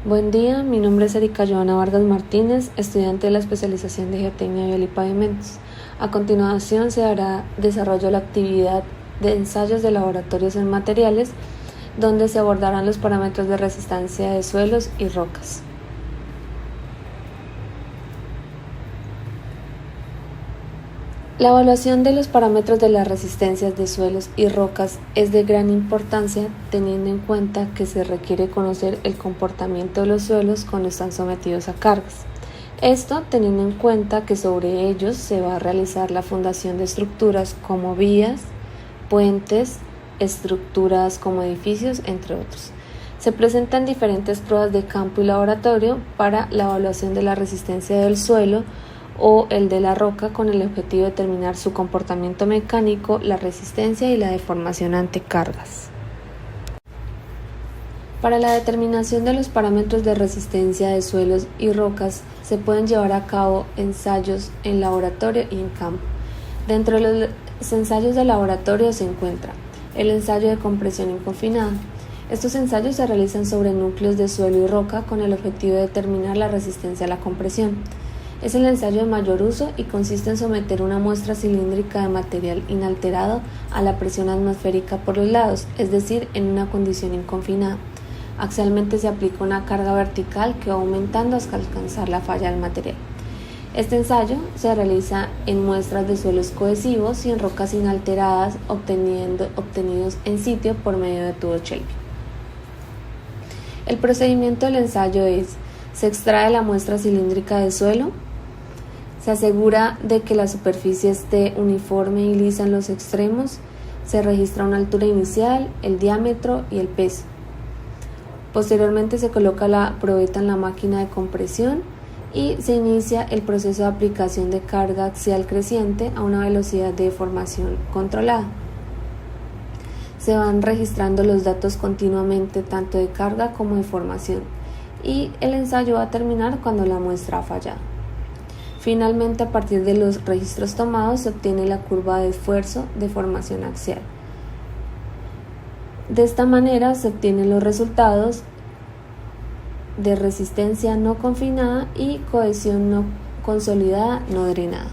Buen día, mi nombre es Erika Joana Vargas Martínez, estudiante de la especialización de Geotecnia Vial y Pavimentos. A continuación se hará desarrollo de la actividad de ensayos de laboratorios en materiales, donde se abordarán los parámetros de resistencia de suelos y rocas. La evaluación de los parámetros de las resistencias de suelos y rocas es de gran importancia, teniendo en cuenta que se requiere conocer el comportamiento de los suelos cuando están sometidos a cargas. Esto teniendo en cuenta que sobre ellos se va a realizar la fundación de estructuras como vías, puentes, estructuras como edificios, entre otros. Se presentan diferentes pruebas de campo y laboratorio para la evaluación de la resistencia del suelo o el de la roca, con el objetivo de determinar su comportamiento mecánico, la resistencia y la deformación ante cargas. Para la determinación de los parámetros de resistencia de suelos y rocas se pueden llevar a cabo ensayos en laboratorio y en campo. Dentro de los ensayos de laboratorio se encuentra el ensayo de compresión inconfinada. Estos ensayos se realizan sobre núcleos de suelo y roca con el objetivo de determinar la resistencia a la compresión. Es el ensayo de mayor uso y consiste en someter una muestra cilíndrica de material inalterado a la presión atmosférica por los lados, es decir, en una condición inconfinada. Axialmente se aplica una carga vertical que va aumentando hasta alcanzar la falla del material. Este ensayo se realiza en muestras de suelos cohesivos y en rocas inalteradas obtenidos en sitio por medio de tubos Shelby. El procedimiento del ensayo es: se extrae la muestra cilíndrica de suelo, se asegura de que la superficie esté uniforme y lisa en los extremos, se registra una altura inicial, el diámetro y el peso. Posteriormente se coloca la probeta en la máquina de compresión y se inicia el proceso de aplicación de carga axial creciente a una velocidad de deformación controlada. Se van registrando los datos continuamente, tanto de carga como de formación, y el ensayo va a terminar cuando la muestra ha fallado. Finalmente, a partir de los registros tomados se obtiene la curva de esfuerzo de formación axial. De esta manera se obtienen los resultados de resistencia no confinada y cohesión no consolidada no drenada.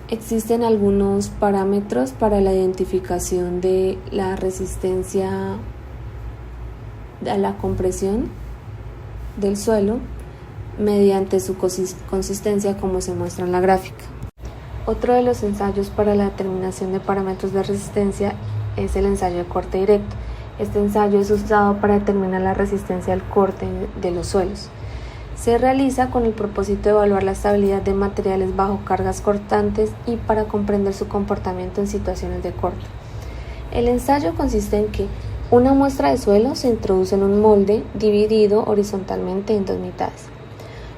Existen algunos parámetros para la identificación de la resistencia a la compresión del suelo mediante su consistencia, como se muestra en la gráfica. Otro de los ensayos para la determinación de parámetros de resistencia es el ensayo de corte directo. Este ensayo es usado para determinar la resistencia al corte de los suelos. Se realiza con el propósito de evaluar la estabilidad de materiales bajo cargas cortantes y para comprender su comportamiento en situaciones de corte. El ensayo consiste en que una muestra de suelo se introduce en un molde dividido horizontalmente en dos mitades.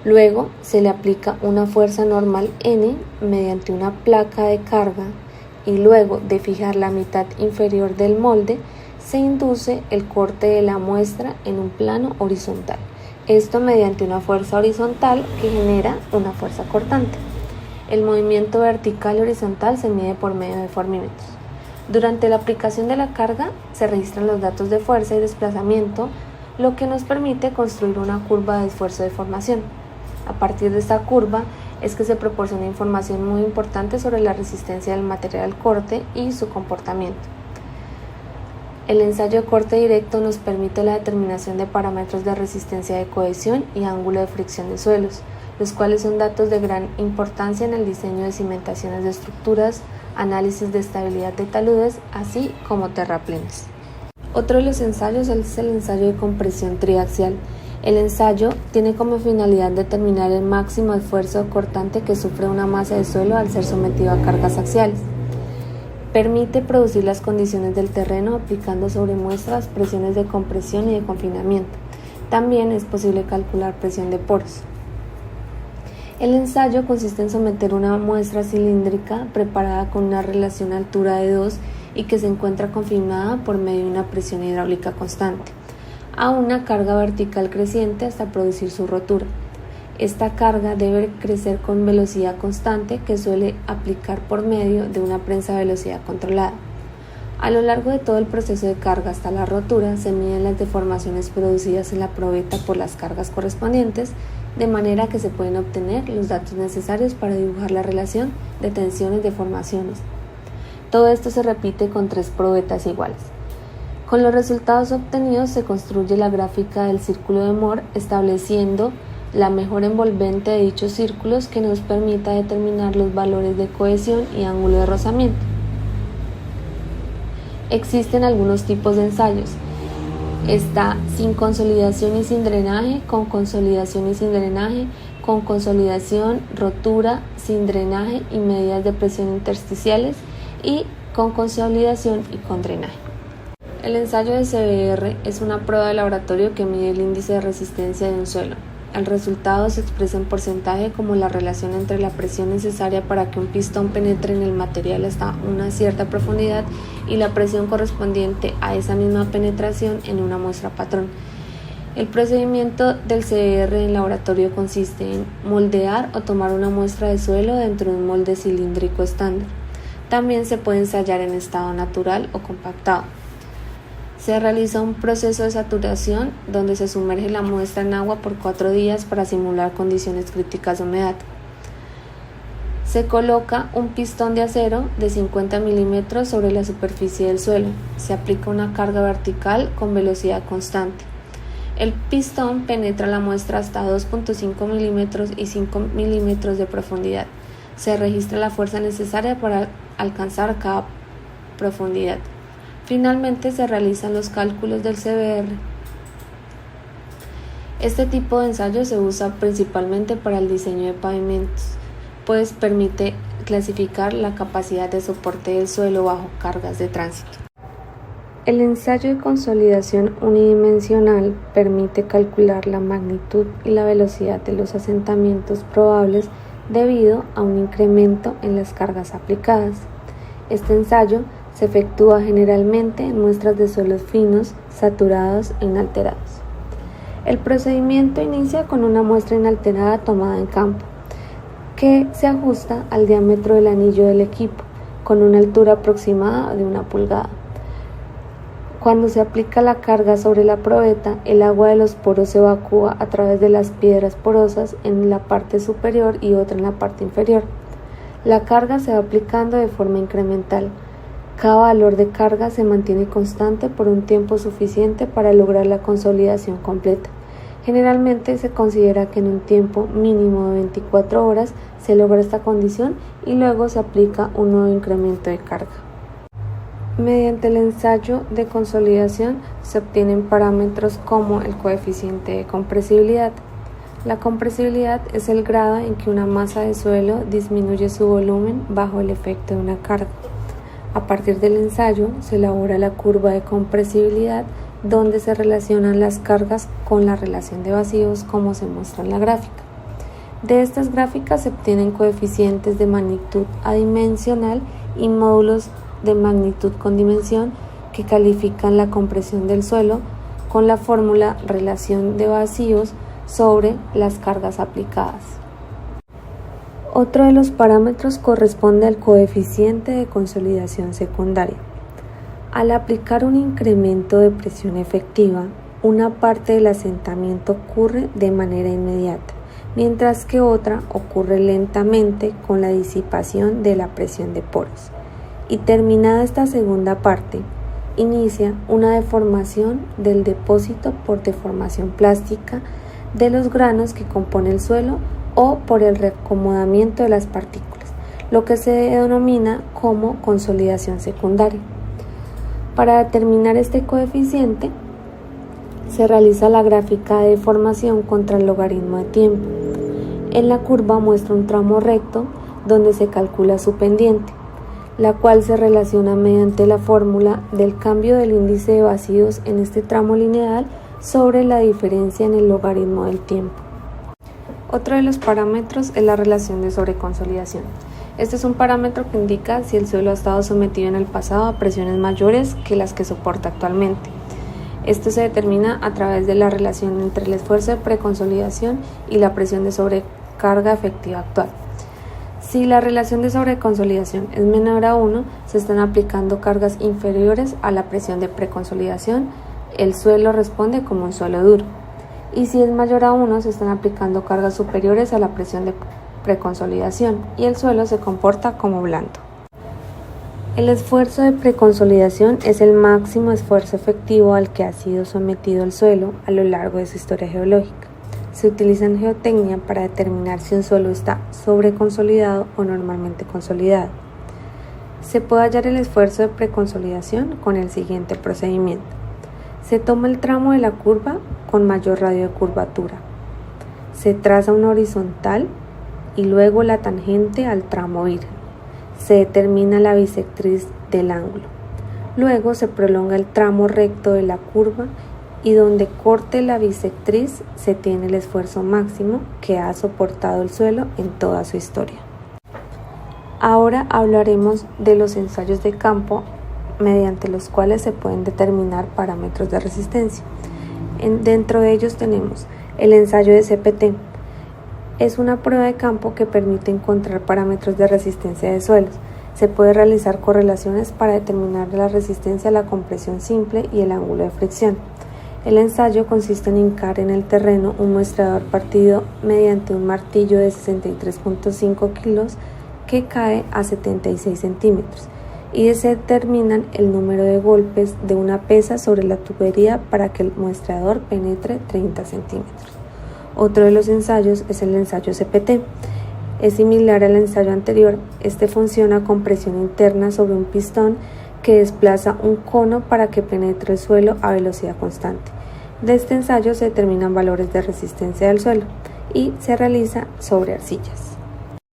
Luego se le aplica una fuerza normal N mediante una placa de carga y luego de fijar la mitad inferior del molde se induce el corte de la muestra en un plano horizontal. Esto mediante una fuerza horizontal que genera una fuerza cortante. El movimiento vertical y horizontal se mide por medio de formímetros. Durante la aplicación de la carga se registran los datos de fuerza y desplazamiento, lo que nos permite construir una curva de esfuerzo de formación. A partir de esta curva es que se proporciona información muy importante sobre la resistencia del material al corte y su comportamiento. El ensayo de corte directo nos permite la determinación de parámetros de resistencia de cohesión y ángulo de fricción de suelos, los cuales son datos de gran importancia en el diseño de cimentaciones de estructuras, análisis de estabilidad de taludes, así como terraplenes. Otro de los ensayos es el ensayo de compresión triaxial. El ensayo tiene como finalidad determinar el máximo esfuerzo cortante que sufre una masa de suelo al ser sometido a cargas axiales. Permite producir las condiciones del terreno aplicando sobre muestras presiones de compresión y de confinamiento. También es posible calcular presión de poros. El ensayo consiste en someter una muestra cilíndrica preparada con una relación altura de 2 y que se encuentra confinada por medio de una presión hidráulica constante a una carga vertical creciente hasta producir su rotura. Esta carga debe crecer con velocidad constante que suele aplicar por medio de una prensa a velocidad controlada. A lo largo de todo el proceso de carga hasta la rotura se miden las deformaciones producidas en la probeta por las cargas correspondientes, de manera que se pueden obtener los datos necesarios para dibujar la relación de tensiones-deformaciones. Todo esto se repite con 3 probetas iguales. Con los resultados obtenidos se construye la gráfica del círculo de Moore, estableciendo la mejor envolvente de dichos círculos que nos permita determinar los valores de cohesión y ángulo de rozamiento. Existen algunos tipos de ensayos. Está sin consolidación y sin drenaje, con consolidación y sin drenaje, con consolidación, rotura, sin drenaje y medidas de presión intersticiales, y con consolidación y con drenaje. El ensayo de CBR es una prueba de laboratorio que mide el índice de resistencia de un suelo. El resultado se expresa en porcentaje como la relación entre la presión necesaria para que un pistón penetre en el material hasta una cierta profundidad y la presión correspondiente a esa misma penetración en una muestra patrón. El procedimiento del CBR en laboratorio consiste en moldear o tomar una muestra de suelo dentro de un molde cilíndrico estándar. También se puede ensayar en estado natural o compactado. Se realiza un proceso de saturación donde se sumerge la muestra en agua por 4 días para simular condiciones críticas de humedad. Se coloca un pistón de acero de 50 milímetros sobre la superficie del suelo. Se aplica una carga vertical con velocidad constante. El pistón penetra la muestra hasta 2.5 milímetros y 5 milímetros de profundidad. Se registra la fuerza necesaria para alcanzar cada profundidad. Finalmente se realizan los cálculos del CBR. Este tipo de ensayo se usa principalmente para el diseño de pavimentos, pues permite clasificar la capacidad de soporte del suelo bajo cargas de tránsito. El ensayo de consolidación unidimensional permite calcular la magnitud y la velocidad de los asentamientos probables debido a un incremento en las cargas aplicadas. Este ensayo se efectúa generalmente en muestras de suelos finos, saturados e inalterados. El procedimiento inicia con una muestra inalterada tomada en campo, que se ajusta al diámetro del anillo del equipo, con una altura aproximada de 1 pulgada. Cuando se aplica la carga sobre la probeta, el agua de los poros se evacúa a través de las piedras porosas en la parte superior y otra en la parte inferior. La carga se va aplicando de forma incremental. Cada valor de carga se mantiene constante por un tiempo suficiente para lograr la consolidación completa. Generalmente se considera que en un tiempo mínimo de 24 horas se logra esta condición y luego se aplica un nuevo incremento de carga. Mediante el ensayo de consolidación se obtienen parámetros como el coeficiente de compresibilidad. La compresibilidad es el grado en que una masa de suelo disminuye su volumen bajo el efecto de una carga. A partir del ensayo se elabora la curva de compresibilidad, donde se relacionan las cargas con la relación de vacíos, como se muestra en la gráfica. De estas gráficas se obtienen coeficientes de magnitud adimensional y módulos de magnitud con dimensión que califican la compresión del suelo con la fórmula relación de vacíos sobre las cargas aplicadas. Otro de los parámetros corresponde al coeficiente de consolidación secundaria. Al aplicar un incremento de presión efectiva, una parte del asentamiento ocurre de manera inmediata, mientras que otra ocurre lentamente con la disipación de la presión de poros. Y terminada esta segunda parte, inicia una deformación del depósito por deformación plástica de los granos que compone el suelo o por el reacomodamiento de las partículas, lo que se denomina como consolidación secundaria. Para determinar este coeficiente, se realiza la gráfica de deformación contra el logaritmo de tiempo. En la curva muestra un tramo recto donde se calcula su pendiente, la cual se relaciona mediante la fórmula del cambio del índice de vacíos en este tramo lineal sobre la diferencia en el logaritmo del tiempo. Otro de los parámetros es la relación de sobreconsolidación. Este es un parámetro que indica si el suelo ha estado sometido en el pasado a presiones mayores que las que soporta actualmente. Esto se determina a través de la relación entre el esfuerzo de preconsolidación y la presión de sobrecarga efectiva actual. Si la relación de sobreconsolidación es menor a 1, se están aplicando cargas inferiores a la presión de preconsolidación, el suelo responde como un suelo duro. Y si es mayor a 1, se están aplicando cargas superiores a la presión de preconsolidación y el suelo se comporta como blando. El esfuerzo de preconsolidación es el máximo esfuerzo efectivo al que ha sido sometido el suelo a lo largo de su historia geológica. Se utiliza en geotecnia para determinar si un suelo está sobreconsolidado o normalmente consolidado. Se puede hallar el esfuerzo de preconsolidación con el siguiente procedimiento. Se toma el tramo de la curva con mayor radio de curvatura. Se traza una horizontal y luego la tangente al tramo virgen. Se determina la bisectriz del ángulo. Luego se prolonga el tramo recto de la curva y donde corte la bisectriz se tiene el esfuerzo máximo que ha soportado el suelo en toda su historia. Ahora hablaremos de los ensayos de campo mediante los cuales se pueden determinar parámetros de resistencia. Dentro de ellos tenemos el ensayo de CPT. Es una prueba de campo que permite encontrar parámetros de resistencia de suelos. Se puede realizar correlaciones para determinar la resistencia a la compresión simple y el ángulo de fricción. El ensayo consiste en hincar en el terreno un muestrador partido mediante un martillo de 63.5 kilos que cae a 76 centímetros y se determinan el número de golpes de una pesa sobre la tubería para que el muestrador penetre 30 centímetros. Otro de los ensayos es el ensayo CPT. Es similar al ensayo anterior. Este funciona con presión interna sobre un pistón que desplaza un cono para que penetre el suelo a velocidad constante. De este ensayo se determinan valores de resistencia del suelo y se realiza sobre arcillas.